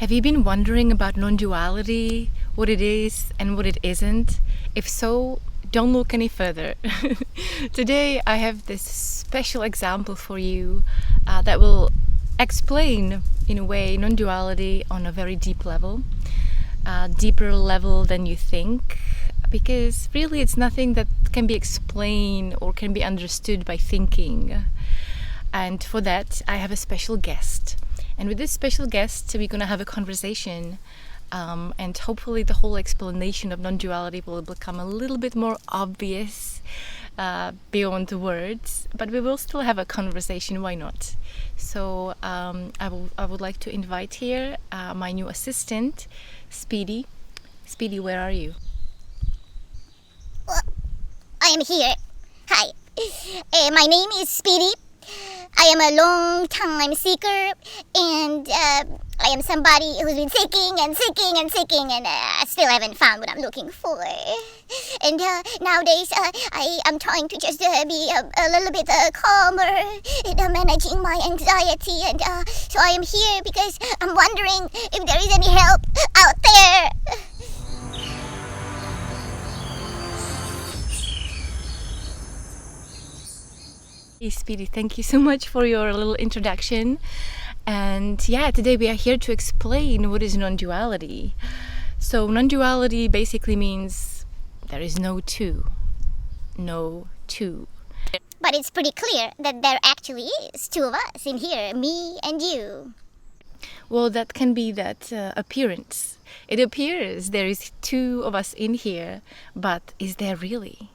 Have you been wondering about non-duality, what it is and what it isn't? If so, don't look any further. Today I have this special example for you that will explain, in a way, non-duality on a very deep level, deeper level than you think, because really it's nothing that can be explained or can be understood by thinking. And for that I have a special guest. And with this special guest, we're going to have a conversation, and hopefully the whole explanation of non-duality will become a little bit more obvious beyond the words. But we will still have a conversation, why not? So I would like to invite here my new assistant, Speedy. Speedy, where are you? I am here. Hi. My name is Speedy. I am a long-time seeker, and I am somebody who's been seeking and still haven't found what I'm looking for. And nowadays, I am trying to just be a little bit calmer in managing my anxiety. And so I am here because I'm wondering if there is any help out there. Hey Speedy, thank you so much for your little introduction. And yeah, today we are here to explain what is non-duality. So non-duality basically means there is no two. No two. But it's pretty clear that there actually is two of us in here, me and you. Well, that can be that appearance. It appears there is two of us in here, but is there really?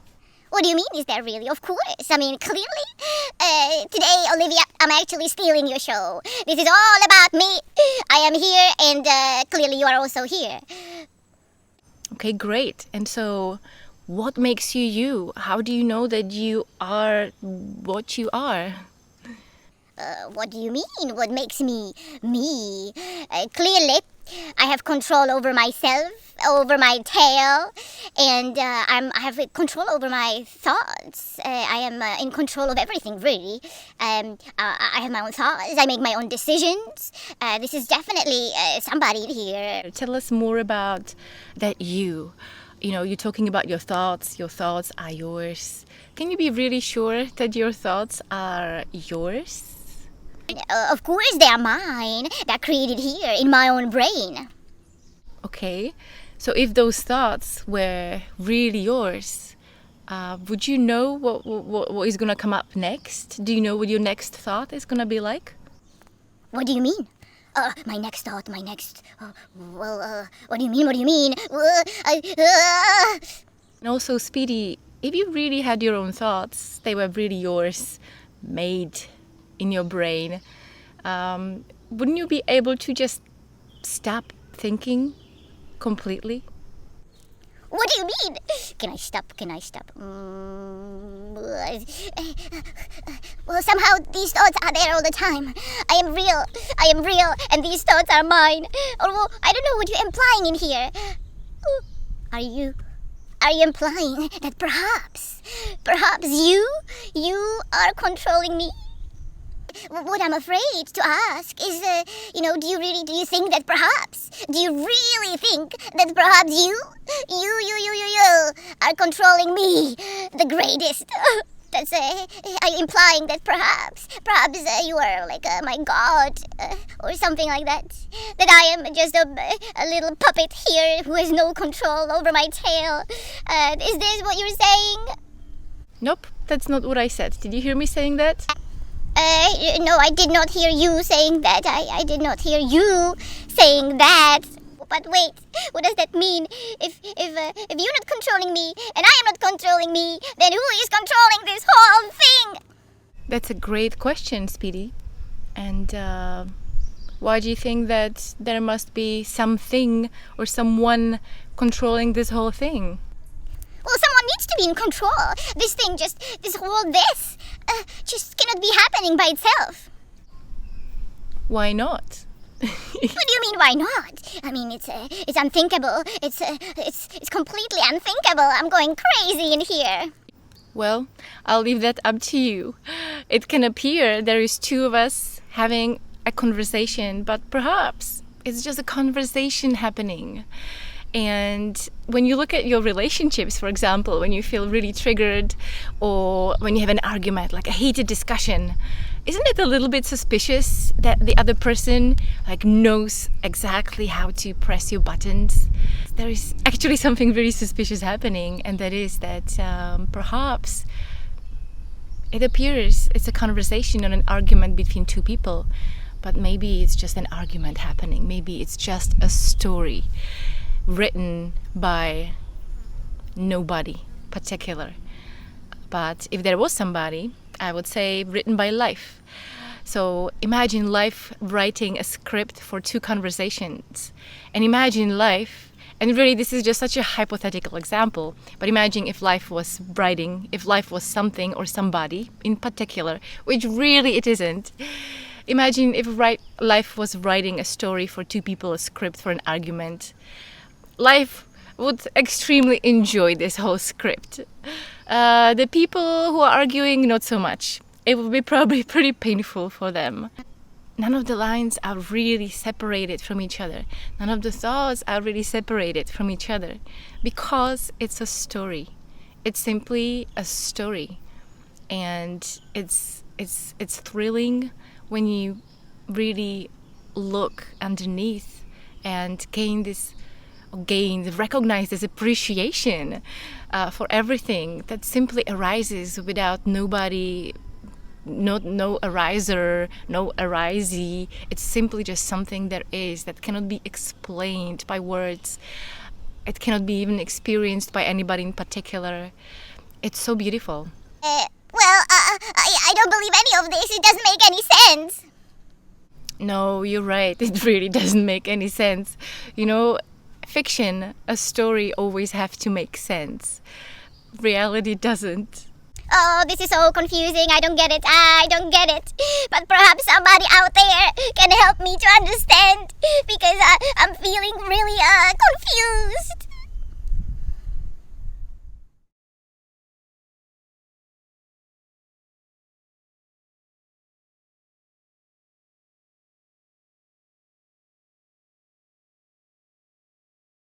What do you mean, is there really? Of course. I mean, clearly. Today, Olivia, I'm actually stealing your show. This is all about me. I am here, and clearly you are also here. Okay, great. And so, what makes you you? How do you know that you are what you are? What do you mean? What makes me me? Clearly, I have control over myself, over my tail, and I have control over my thoughts. I am in control of everything, really. I have my own thoughts. I make my own decisions. This is definitely somebody here. Tell us more about that you. You know, you're talking about your thoughts. Your thoughts are yours. Can you be really sure that your thoughts are yours? Of course they are mine. They're created here in my own brain. Okay, so if those thoughts were really yours, would you know what is going to come up next? Do you know what your next thought is going to be like? What do you mean? My next thought, my next... what do you mean? And also, Speedy, if you really had your own thoughts, they were really yours, made in your brain, wouldn't you be able to just stop thinking completely? What do you mean? Can I stop? Well, somehow these thoughts are there all the time. I am real, and these thoughts are mine. Or, well, I don't know what you're implying in here. Are you implying that perhaps you are controlling me? What I'm afraid to ask is, do you think that perhaps, do you really think that perhaps you are controlling me, the greatest? That's, are you implying that perhaps you are like my god, or something like that? That I am just a little puppet here who has no control over my tail? Is this what you're saying? Nope, that's not what I said. Did you hear me saying that? No, I did not hear you saying that. I did not hear you saying that. But wait, what does that mean? If you're not controlling me and I am not controlling me, then who is controlling this whole thing? That's a great question, Speedy. And why do you think that there must be something or someone controlling this whole thing? Well, someone needs to be in control. This just cannot be happening by itself. Why not? What do you mean, why not? I mean, it's unthinkable. It's completely unthinkable. I'm going crazy in here. Well, I'll leave that up to you. It can appear there is two of us having a conversation, but perhaps It's just a conversation happening. And when you look at your relationships, for example, when you feel really triggered or when you have an argument, like a heated discussion, isn't it a little bit suspicious that the other person knows exactly how to press your buttons? There is actually something very suspicious happening, and that is that perhaps it appears it's a conversation or an argument between two people, but maybe it's just an argument happening. Maybe it's just a story written by nobody particular. But if there was somebody, I would say written by life. So imagine life writing a script for two conversations. And imagine life, and really this is just such a hypothetical example, but imagine if life was writing, if life was something or somebody in particular, which really it isn't. Imagine if life was writing a story for two people, a script for an argument. Life would extremely enjoy this whole script. The people who are arguing, not so much. It will be probably pretty painful for them. None of the lines are really separated from each other. None of the thoughts are really separated from each other because it's a story. It's simply a story, and it's thrilling when you really look underneath and recognize this appreciation for everything that simply arises without nobody, no ariser, no arisee. It's simply just something there is that cannot be explained by words. It cannot be even experienced by anybody in particular. It's so beautiful. I don't believe any of this. It doesn't make any sense. No, you're right. It really doesn't make any sense. Fiction, a story always have to make sense. Reality doesn't. Oh, this is so confusing. I don't get it. But perhaps somebody out there can help me to understand, because I'm feeling